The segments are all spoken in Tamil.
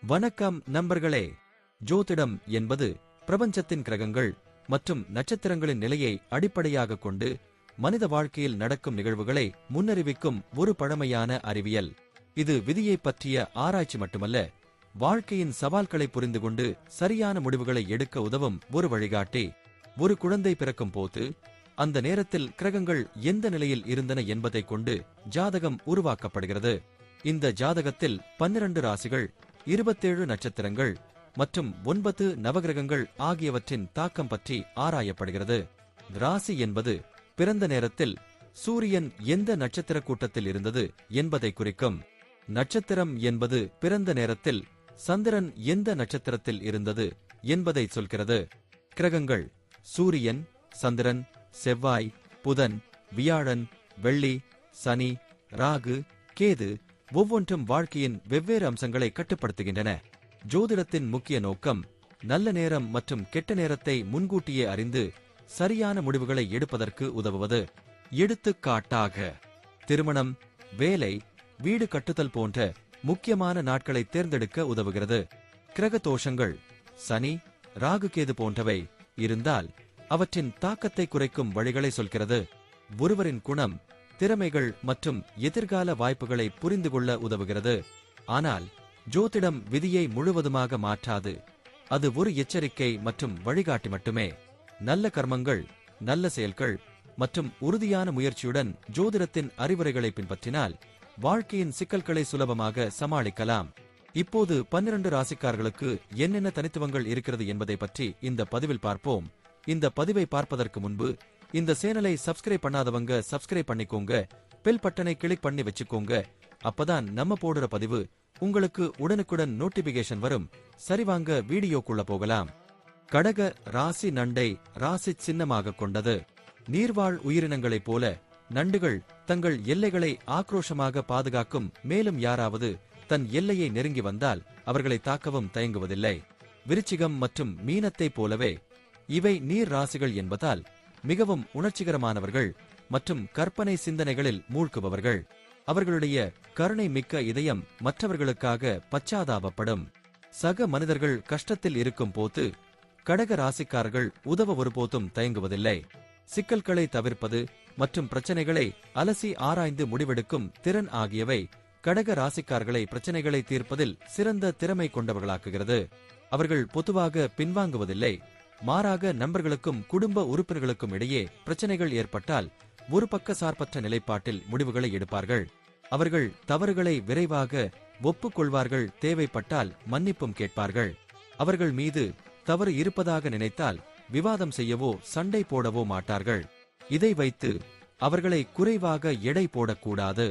வணக்கம் நண்பர்களே. ஜோதிடம் என்பது பிரபஞ்சத்தின் கிரகங்கள் மற்றும் நட்சத்திரங்களின் நிலையை அடிப்படையாக கொண்டு மனித வாழ்க்கையில் நடக்கும் நிகழ்வுகளை முன்னறிவிக்கும் ஒரு பழமையான அறிவியல். இது விதியைப் பற்றிய ஆராய்ச்சி மட்டுமல்ல, வாழ்க்கையின் சவால்களை புரிந்து கொண்டு சரியான முடிவுகளை எடுக்க உதவும் ஒரு வழிகாட்டி. ஒரு குழந்தை பிறக்கும் போது அந்த நேரத்தில் கிரகங்கள் எந்த நிலையில் இருந்தன என்பதைக் கொண்டு ஜாதகம் உருவாக்கப்படுகிறது. இந்த ஜாதகத்தில் 12 ராசிகள், 27 நட்சத்திரங்கள் மற்றும் 9 நவகிரகங்கள் ஆகியவற்றின் தாக்கம் பற்றி ஆராயப்படுகிறது. ராசி என்பது பிறந்த நேரத்தில் சூரியன் எந்த நட்சத்திர கூட்டத்தில் இருந்தது என்பதை குறிக்கும். நட்சத்திரம் என்பது பிறந்த நேரத்தில் சந்திரன் எந்த நட்சத்திரத்தில் இருந்தது என்பதை சொல்கிறது. கிரகங்கள் சூரியன், சந்திரன், செவ்வாய், புதன், வியாழன், வெள்ளி, சனி, ராகு, கேது ஒவ்வொன்றும் வாழ்க்கையின் வெவ்வேறு அம்சங்களை கட்டுப்படுத்துகின்றன. ஜோதிடத்தின் முக்கிய நோக்கம் நல்ல நேரம் மற்றும் கெட்ட நேரத்தை முன்கூட்டியே அறிந்து சரியான முடிவுகளை எடுப்பதற்கு உதவுவது. எடுத்துக்காட்டாக, திருமணம், வேலை, வீடு கட்டுதல் போன்ற முக்கியமான நாட்களை தேர்ந்தெடுக்க உதவுகிறது. கிரக தோஷங்கள் சனி, ராகு, கேது போன்றவை இருந்தால் அவற்றின் தாக்கத்தை குறைக்கும் வழிகளை சொல்கிறது. ஒருவரின் குணம், திறமைகள் மற்றும் எதிர்கால வாய்ப்புகளை புரிந்து கொள்ள உதவுகிறது. ஆனால் ஜோதிடம் விதியை முழுவதுமாக மாற்றாது. அது ஒரு எச்சரிக்கை மற்றும் வழிகாட்டி மட்டுமே. நல்ல கர்மங்கள், நல்ல செயல்கள் மற்றும் உறுதியான முயற்சியுடன் ஜோதிடத்தின் அறிவுரைகளை பின்பற்றினால் வாழ்க்கையின் சிக்கல்களை சுலபமாக சமாளிக்கலாம். இப்போது 12 ராசிக்காரர்களுக்கு என்னென்ன தனித்துவங்கள் இருக்கிறது என்பதை பற்றி இந்த பதிவில் பார்ப்போம். இந்த பதிவை பார்ப்பதற்கு முன்பு இந்த சேனலை சப்ஸ்கிரைப் பண்ணாதவங்க சப்ஸ்கிரைப் பண்ணிக்கோங்க, பெல் பட்டனை கிளிக் பண்ணி வச்சுக்கோங்க. அப்பதான் நம்ம போடுற பதிவு உங்களுக்கு உடனுக்குடன் நோட்டிபிகேஷன் வரும். சரிவாங்க வீடியோக்குள்ள போகலாம். கடக ராசி நண்டை ராசி சின்னமாக கொண்டது. நீர்வாழ் உயிரினங்களைப் போல நண்டுகள் தங்கள் எல்லைகளை ஆக்ரோஷமாக பாதுகாக்கும். மேலும் யாராவது தன் எல்லையை நெருங்கி வந்தால் அவர்களை தாக்கவும் தயங்குவதில்லை. விருச்சிகம் மற்றும் மீனத்தைப் போலவே இவை நீர் ராசிகள் என்பதால் மிகவும் உணர்ச்சிகரமானவர்கள் மற்றும் கற்பனை சிந்தனைகளில் மூழ்குபவர்கள். அவர்களுடைய கருணை மிக்க இதயம் மற்றவர்களுக்காக பச்சாதாபப்படும். சக மனிதர்கள் கஷ்டத்தில் இருக்கும் போது கடக ராசிக்காரர்கள் உதவ ஒருபோதும் தயங்குவதில்லை. சிக்கல்களை தவிர்ப்பது மற்றும் பிரச்சனைகளை அலசி ஆராய்ந்து முடிவெடுக்கும் திறன் ஆகியவை கடக ராசிக்காரர்களை பிரச்சனைகளை தீர்ப்பதில் சிறந்த திறமை கொண்டவர்களாக்குகிறது. அவர்கள் பொதுவாக பின்வாங்குவதில்லை. மாறாக நண்பர்களுக்கும் குடும்ப உறுப்பினர்களுக்கும் இடையே பிரச்சனைகள் ஏற்பட்டால் ஒரு பக்க சார்பற்ற நிலைப்பாட்டில் முடிவுகளை எடுப்பார்கள். அவர்கள் தவறுகளை விரைவாக ஒப்புக்கொள்வார்கள். தேவைப்பட்டால் மன்னிப்பும் கேட்பார்கள். அவர்கள் மீது தவறு இருப்பதாக நினைத்தால் விவாதம் செய்யவோ சண்டை போடவோ மாட்டார்கள். இதை வைத்து அவர்களை குறைவாக எடை போடக்கூடாது.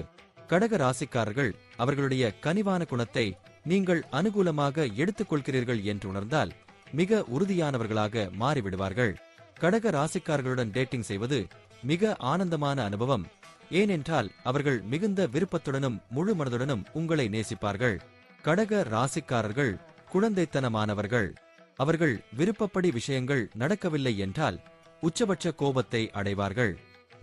கடக ராசிக்காரர்கள் அவர்களுடைய கனிவான குணத்தை நீங்கள் அனுகூலமாக எடுத்துக்கொள்கிறீர்கள் என்று உணர்ந்தால் மிக உறுதியானவர்களாக மாறிவிடுவார்கள். கடக ராசிக்காரர்களுடன் டேட்டிங் செய்வது மிக ஆனந்தமான அனுபவம். ஏனென்றால் அவர்கள் மிகுந்த விருப்பத்துடனும் முழு மனதுடனும் உங்களை நேசிப்பார்கள். கடக ராசிக்காரர்கள் குழந்தைத்தனமானவர்கள். அவர்கள் விருப்பப்படி விஷயங்கள் நடக்கவில்லை என்றால் உச்சபட்ச கோபத்தை அடைவார்கள்.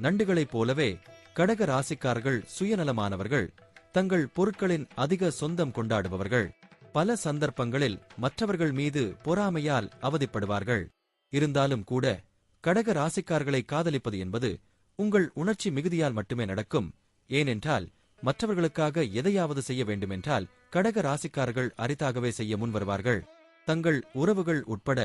நண்டுகளைப் போலவே கடக ராசிக்காரர்கள் சுயநலமானவர்கள். தங்கள் பொருட்களின் அதிக சொந்தம் கொண்டாடுபவர்கள். பல சந்தர்ப்பங்களில் மற்றவர்கள் மீது பொறாமையால் அவதிப்படுவார்கள். இருந்தாலும் கூட கடக ராசிக்காரர்களை காதலிப்பது என்பது உங்கள் உணர்ச்சி மிகுதியால் மட்டுமே நடக்கும். ஏனென்றால் மற்றவர்களுக்காக எதையாவது செய்ய வேண்டுமென்றால் கடக ராசிக்காரர்கள் அரிதாகவே செய்ய முன்வருவார்கள். தங்கள் உறவுகள் உட்பட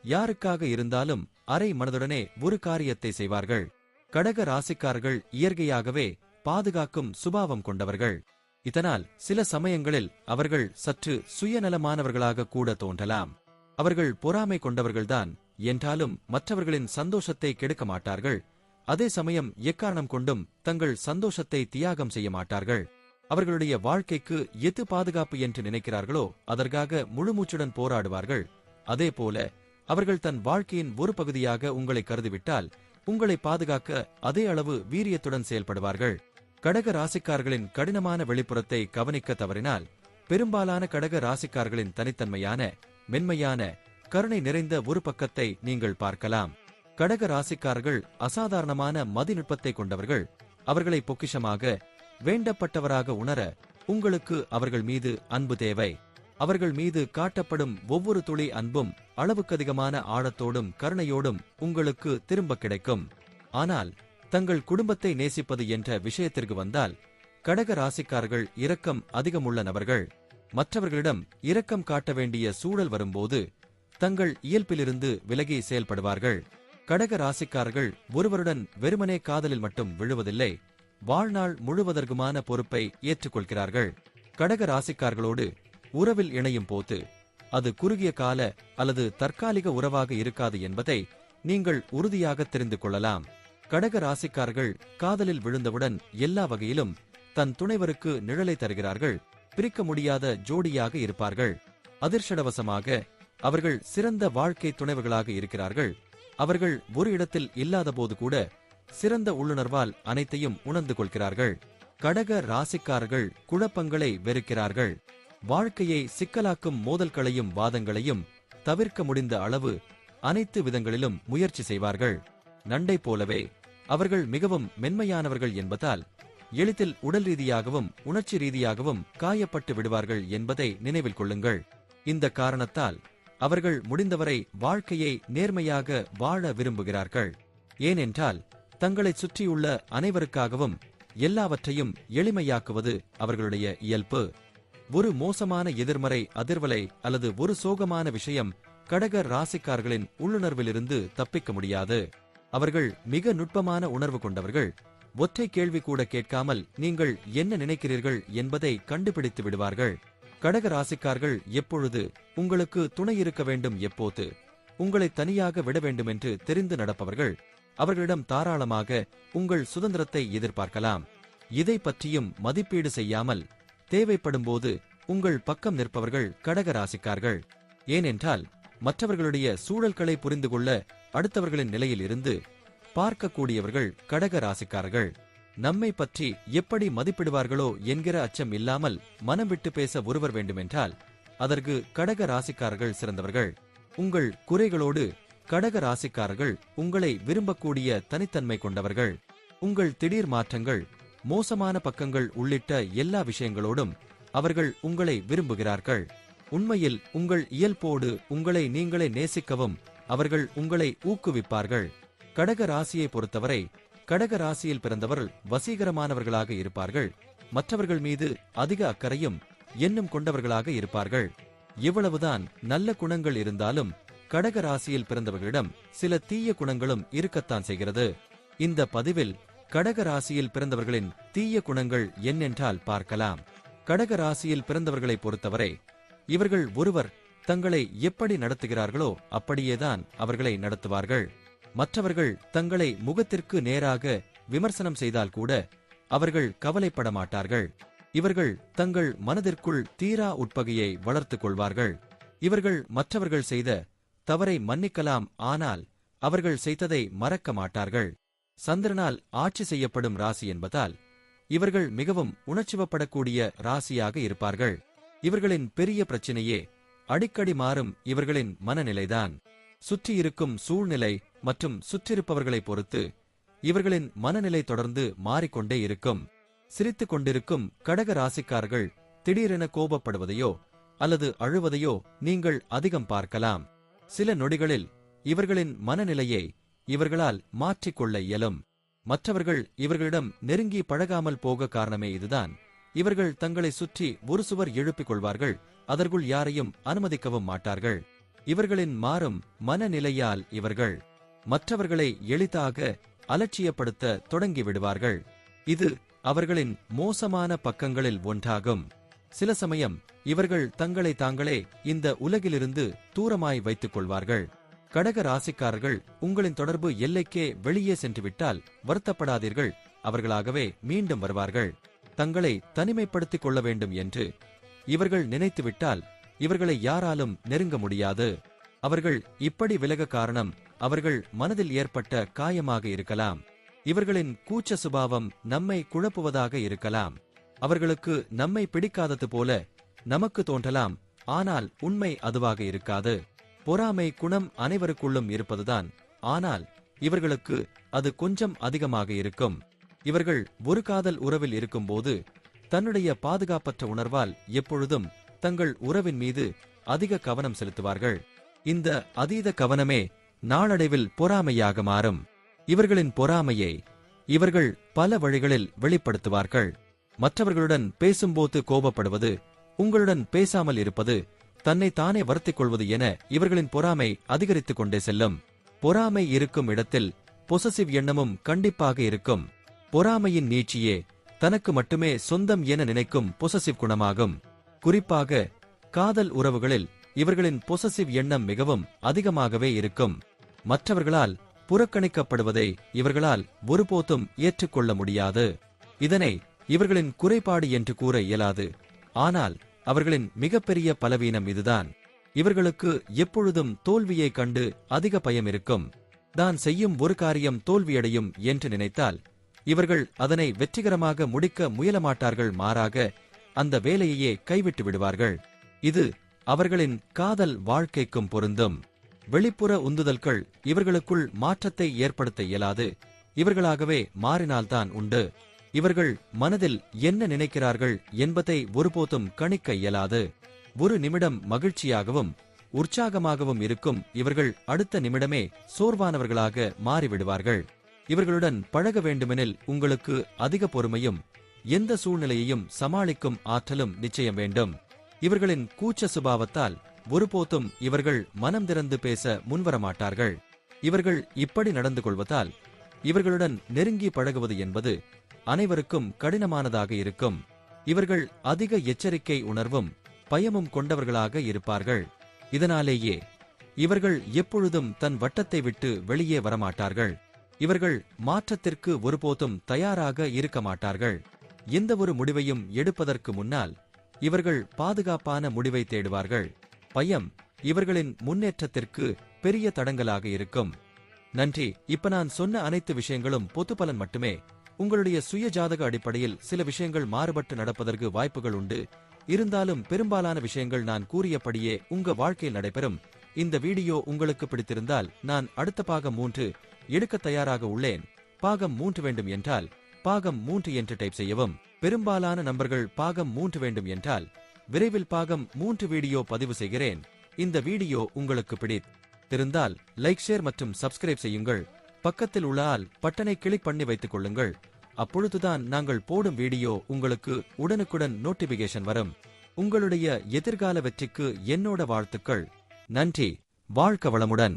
யாருக்காக இருந்தாலும் அரை மனதுடனே ஒரு காரியத்தை செய்வார்கள். கடக ராசிக்காரர்கள் இயற்கையாகவே பாதுகாக்கும் சுபாவம் கொண்டவர்கள். இதனால் சில சமயங்களில் அவர்கள் சற்று சுயநலமானவர்களாக கூட தோன்றலாம். அவர்கள் பொறாமை கொண்டவர்கள்தான் என்றாலும் மற்றவர்களின் சந்தோஷத்தை கெடுக்க மாட்டார்கள். அதே சமயம் எக்காரணம் கொண்டும் தங்கள் சந்தோஷத்தை தியாகம் செய்ய மாட்டார்கள். அவர்களுடைய வாழ்க்கைக்கு எது பாதுகாப்பு என்று நினைக்கிறார்களோ அதற்காக முழுமூச்சுடன் போராடுவார்கள். அதேபோல அவர்கள் தன் வாழ்க்கையின் ஒரு பகுதியாக உங்களை கருதிவிட்டால் உங்களை பாதுகாக்க அதே அளவு வீரியத்துடன் செயல்படுவார்கள். கடக ராசிக்காரர்களின் கடினமான வெளிப்புறத்தை கவனிக்க தவறினால் பெரும்பாலான கடக ராசிக்காரர்களின் தனித்தன்மையான, மென்மையான, கருணை நிறைந்த ஒரு பக்கத்தை நீங்கள் பார்க்கலாம். கடக ராசிக்காரர்கள் அசாதாரணமான மதிநுட்பத்தை கொண்டவர்கள். அவர்களை பொக்கிஷமாக, வேண்டப்பட்டவராக உணர உங்களுக்கு அவர்கள் மீது அன்பு தேவை. அவர்கள் மீது காட்டப்படும் ஒவ்வொரு துளி அன்பும் அளவுக்கதிகமான ஆழத்தோடும் கருணையோடும் உங்களுக்கு திரும்ப கிடைக்கும். ஆனால் தங்கள் குடும்பத்தை நேசிப்பது என்ற விஷயத்திற்கு வந்தால் கடக ராசிக்காரர்கள் இரக்கம் அதிகமுள்ள நபர்கள். மற்றவர்களிடம் இரக்கம் காட்ட வேண்டிய சூழல் வரும்போது தங்கள் இயல்பிலிருந்து விலகி செயல்படுவார்கள். கடக ராசிக்காரர்கள் ஒருவருடன் வெறுமனே காதலில் மட்டும் விழுவதில்லை, வாழ்நாள் முழுவதற்குமான பொறுப்பை ஏற்றுக்கொள்கிறார்கள். கடக ராசிக்காரர்களோடு உறவில் இணையும் போது அது குறுகிய கால அல்லது தற்காலிக உறவாக இருக்காது என்பதை நீங்கள் உறுதியாக தெரிந்து கொள்ளலாம். கடக ராசிக்காரர்கள் காதலில் விழுந்தவுடன் எல்லா வகையிலும் தன் துணைவருக்கு நிழலை தருகிறார்கள், பிரிக்க முடியாத ஜோடியாக இருப்பார்கள். அதிர்ஷ்டவசமாக அவர்கள் சிறந்த வாழ்க்கை துணைவர்களாக இருக்கிறார்கள். அவர்கள் ஒரு இடத்தில் இல்லாத போது கூட சிறந்த உள்ளுணர்வால் அனைத்தையும் உணர்ந்து கொள்கிறார்கள். கடக ராசிக்காரர்கள் குழப்பங்களை வெறுக்கிறார்கள். வாழ்க்கையை சிக்கலாக்கும் மோதல்களையும் வாதங்களையும் தவிர்க்க முடிந்த அளவு அனைத்து விதங்களிலும் முயற்சி செய்வார்கள். நண்டை போலவே அவர்கள் மிகவும் மென்மையானவர்கள் என்பதால் எளிதில் உடல் ரீதியாகவும் உணர்ச்சி ரீதியாகவும் காயப்பட்டு விடுவார்கள் என்பதை நினைவில் கொள்ளுங்கள். இந்த காரணத்தால் அவர்கள் முடிந்தவரை வாழ்க்கையை நேர்மையாக வாழ விரும்புகிறார்கள். ஏனென்றால் தங்களைச் சுற்றியுள்ள அனைவருக்காகவும் எல்லாவற்றையும் எளிமையாக்குவது அவர்களுடைய இயல்பு. ஒரு மோசமான எதிர்மறை அதிர்வலை அல்லது ஒரு சோகமான விஷயம் கடக ராசிக்காரர்களின் உள்ளுணர்விலிருந்து தப்பிக்க முடியாது. அவர்கள் மிக நுட்பமான உணர்வு கொண்டவர்கள். ஒற்றை கேள்வி கூட கேட்காமல் நீங்கள் என்ன நினைக்கிறீர்கள் என்பதை கண்டுபிடித்து விடுவார்கள். கடக ராசிக்காரர்கள் எப்பொழுது உங்களுக்கு துணை இருக்க வேண்டும், எப்போது உங்களை தனியாக விட வேண்டும் என்று தெரிந்து நடப்பவர்கள். அவர்களிடம் தாராளமாக உங்கள் சுதந்திரத்தை எதிர்பார்க்கலாம். இதை பற்றியும் மதிப்பீடு செய்யாமல் தேவைப்படும்போது உங்கள் பக்கம் நிற்பவர்கள் கடக ராசிக்காரர்கள். ஏனென்றால் மற்றவர்களுடைய சூழல்களை புரிந்து கொள்ள அடுத்தவர்களின் நிலையில் இருந்து பார்க்கக்கூடியவர்கள் கடக ராசிக்காரர்கள். நம்மை பற்றி எப்படி மதிப்பிடுவார்களோ என்கிற அச்சம் இல்லாமல் மனம் விட்டு பேச ஒருவர் வேண்டுமென்றால் அதற்கு கடக ராசிக்காரர்கள் சிறந்தவர்கள். உங்கள் குறைகளோடு கடக ராசிக்காரர்கள் உங்களை விரும்பக்கூடிய தனித்தன்மை கொண்டவர்கள். உங்கள் திடீர் மாற்றங்கள், மோசமான பக்கங்கள் உள்ளிட்ட எல்லா விஷயங்களோடும் அவர்கள் உங்களை விரும்புகிறார்கள். உண்மையில் உங்கள் இயல்போடு உங்களை நீங்களே நேசிக்கவும் அவர்கள் உங்களை ஊக்குவிப்பார்கள். கடக ராசியை பொறுத்தவரை கடக ராசியில் பிறந்தவர்கள் வசீகரமானவர்களாக இருப்பார்கள். மற்றவர்கள் மீது அதிக அக்கறையும் எண்ணம் கொண்டவர்களாக இருப்பார்கள். இவ்வளவுதான் நல்ல குணங்கள் இருந்தாலும் கடக ராசியில் பிறந்தவர்களிடம் சில தீய குணங்களும் இருக்கத்தான் செய்கிறது. இந்த பதிவில் கடக ராசியில் பிறந்தவர்களின் தீய குணங்கள் என்னென்றால் பார்க்கலாம். கடக ராசியில் பிறந்தவர்களை பொறுத்தவரை இவர்கள் ஒருவர் தங்களை எப்படி நடத்துகிறார்களோ அப்படியேதான் அவர்களை நடத்துவார்கள். மற்றவர்கள் தங்களை முகத்திற்கு நேராக விமர்சனம் செய்தால் கூட அவர்கள் கவலைப்பட மாட்டார்கள். இவர்கள் தங்கள் மனதிற்குள் தீரா உட்பகையை வளர்த்துக் கொள்வார்கள். இவர்கள் மற்றவர்கள் செய்த தவறை மன்னிக்கலாம், ஆனால் அவர்கள் செய்ததை மறக்க மாட்டார்கள். சந்திரனால் ஆட்சி செய்யப்படும் ராசி என்பதால் இவர்கள் மிகவும் உணர்ச்சிவப்படக்கூடிய ராசியாக இருப்பார்கள். இவர்களின் பெரிய பிரச்சினையே அடிக்கடி மாறும் இவர்களின் மனநிலைதான். சுற்றியிருக்கும் சூழ்நிலை மற்றும் சுற்றிருப்பவர்களை பொறுத்து இவர்களின் மனநிலை தொடர்ந்து மாறிக்கொண்டே இருக்கும். சிரித்துக் கொண்டிருக்கும் கடக ராசிக்காரர்கள் திடீரென கோபப்படுவதையோ அல்லது அழுவதையோ நீங்கள் அதிகம் பார்க்கலாம். சில நொடிகளில் இவர்களின் மனநிலையை இவர்களால் மாற்றிக்கொள்ள இயலும். மற்றவர்கள் இவர்களிடம் நெருங்கி பழகாமல் போக காரணமே இதுதான். இவர்கள் தங்களை சுற்றி ஒரு சுவர் எழுப்பிக் கொள்வார்கள், அதற்குள் யாரையும் அனுமதிக்கவும் மாட்டார்கள். இவர்களின் மாறும் மனநிலையால் இவர்கள் மற்றவர்களை எளிதாக அலட்சியப்படுத்த தொடங்கிவிடுவார்கள். இது அவர்களின் மோசமான பக்கங்களில் ஒன்றாகும். சில சமயம் இவர்கள் தங்களை தாங்களே இந்த உலகிலிருந்து தூரமாய் வைத்துக் கொள்வார்கள். கடக ராசிக்காரர்கள் உங்களின் தொடர்பு எல்லைக்கே வெளியே சென்றுவிட்டால் வருத்தப்படாதீர்கள், அவர்களாகவே மீண்டும் வருவார்கள். தங்களை தனிமைப்படுத்திக் கொள்ள வேண்டும் என்று இவர்கள் நினைத்துவிட்டால் இவர்களை யாராலும் நெருங்க முடியாது. அவர்கள் இப்படி விலக காரணம் அவர்கள் மனதில் ஏற்பட்ட காயமாக இருக்கலாம். இவர்களின் கூச்ச சுபாவம் நம்மை குழப்புவதாக இருக்கலாம். அவர்களுக்கு நம்மை பிடிக்காதது போல நமக்கு தோன்றலாம், ஆனால் உண்மை அதுவாக இருக்காது. பொறாமை குணம் அனைவருக்குள்ளும் இருப்பதுதான், ஆனால் இவர்களுக்கு அது கொஞ்சம் அதிகமாக இருக்கும். இவர்கள் ஒரு காதல் உறவில் இருக்கும்போது தன்னுடைய பாதுகாப்பற்ற உணர்வால் எப்பொழுதும் தங்கள் உறவின் மீது அதிக கவனம் செலுத்துவார்கள். இந்த அதீத கவனமே நாளடைவில் பொறாமையாக மாறும். இவர்களின் பொறாமையை இவர்கள் பல வழிகளில் வெளிப்படுத்துவார்கள். மற்றவர்களுடன் பேசும்போது கோபப்படுவது, உங்களுடன் பேசாமல் இருப்பது, தன்னை தானே வருத்திக் கொள்வது என இவர்களின் பொறாமை அதிகரித்துக் கொண்டே செல்லும். பொறாமை இருக்கும் இடத்தில் பொசசிவ் எண்ணமும் கண்டிப்பாக இருக்கும். பொறாமையின் நீட்சியே தனக்கு மட்டுமே சொந்தம் என நினைக்கும் பொசசிவ் குணமாகும். குறிப்பாக காதல் உறவுகளில் இவர்களின் பொசசிவ் எண்ணம் மிகவும் அதிகமாகவே இருக்கும். மற்றவர்களால் புறக்கணிக்கப்படுவதை இவர்களால் ஒருபோதும் ஏற்றுக்கொள்ள முடியாது. இதனை இவர்களின் குறைபாடு என்று கூற இயலாது. ஆனால் அவர்களின் மிகப்பெரிய பலவீனம் இதுதான். இவர்களுக்கு எப்பொழுதும் தோல்வியைக் கண்டு அதிக பயம் இருக்கும். தான் செய்யும் ஒரு காரியம் தோல்வியடையும் என்று நினைத்தால் இவர்கள் அதனை வெற்றிகரமாக முடிக்க முயலமாட்டார்கள். மாறாக அந்த வேலையையே கைவிட்டு விடுவார்கள். இது அவர்களின் காதல் வாழ்க்கைக்கும் பொருந்தும். வெளிப்புற உந்துதல்கள் இவர்களுக்குள் மாற்றத்தை ஏற்படுத்த இயலாது. இவர்களாகவே மாறினால்தான் உண்டு. இவர்கள் மனதில் என்ன நினைக்கிறார்கள் என்பதை ஒருபோதும் கணிக்க இயலாது. ஒரு நிமிடம் மகிழ்ச்சியாகவும் உற்சாகமாகவும் இருக்கும் இவர்கள் அடுத்த நிமிடமே சோர்வானவர்களாக மாறிவிடுவார்கள். இவர்களுடன் பழக வேண்டுமெனில் உங்களுக்கு அதிக பொறுமையும் எந்த சூழ்நிலையையும் சமாளிக்கும் ஆற்றலும் நிச்சயம் வேண்டும். இவர்களின் கூச்ச சுபாவத்தால் ஒருபோதும் இவர்கள் மனம் திறந்து பேச முன்வரமாட்டார்கள். இவர்கள் இப்படி நடந்து கொள்வதால் இவர்களுடன் நெருங்கி பழகுவது என்பது அனைவருக்கும் கடினமானதாக இருக்கும். இவர்கள் அதிக எச்சரிக்கை உணர்வும் பயமும் கொண்டவர்களாக இருப்பார்கள். இதனாலேயே இவர்கள் எப்பொழுதும் தன் வட்டத்தை விட்டு வெளியே வரமாட்டார்கள். இவர்கள் மாற்றத்திற்கு ஒருபோதும் தயாராக இருக்க மாட்டார்கள். எந்த ஒரு முடிவையும் எடுப்பதற்கு முன்னால் இவர்கள் பாதுகாப்பான முடிவை தேடுவார்கள். பயம் இவர்களின் முன்னேற்றத்திற்கு பெரிய தடங்கலாக இருக்கும். நன்றி. இப்ப நான் சொன்ன அனைத்து விஷயங்களும் பொது பலன் மட்டுமே. உங்களுடைய சுய ஜாதக அடிப்படையில் சில விஷயங்கள் மாறுபட்டு நடப்பதற்கு வாய்ப்புகள் உண்டு. இருந்தாலும் பெரும்பாலான விஷயங்கள் நான் கூறியபடியே உங்க வாழ்க்கையில் நடைபெறும். இந்த வீடியோ உங்களுக்கு பிடித்திருந்தால் நான் அடுத்த பாகம் 3 எடுக்க தயாராக உள்ளேன். பாகம் 3 வேண்டும் என்றால் பாகம் 3 என்று டைப் செய்யவும். பெரும்பாலான நண்பர்கள் பாகம் 3 வேண்டும் என்றால் விரைவில் பாகம் 3 வீடியோ பதிவு செய்கிறேன். இந்த வீடியோ உங்களுக்கு பிடித்திருந்தால் லைக், ஷேர் மற்றும் சப்ஸ்கிரைப் செய்யுங்கள். பக்கத்தில் உள்ள ஆல் பட்டனை கிளிக் பண்ணி வைத்துக் கொள்ளுங்கள். அப்பொழுதுதான் நாங்கள் போடும் வீடியோ உங்களுக்கு உடனுக்குடன் நோட்டிபிகேஷன் வரும். உங்களுடைய எதிர்கால வெற்றிக்கு என்னோட வாழ்த்துக்கள். நன்றி. வாழ்க வளமுடன்.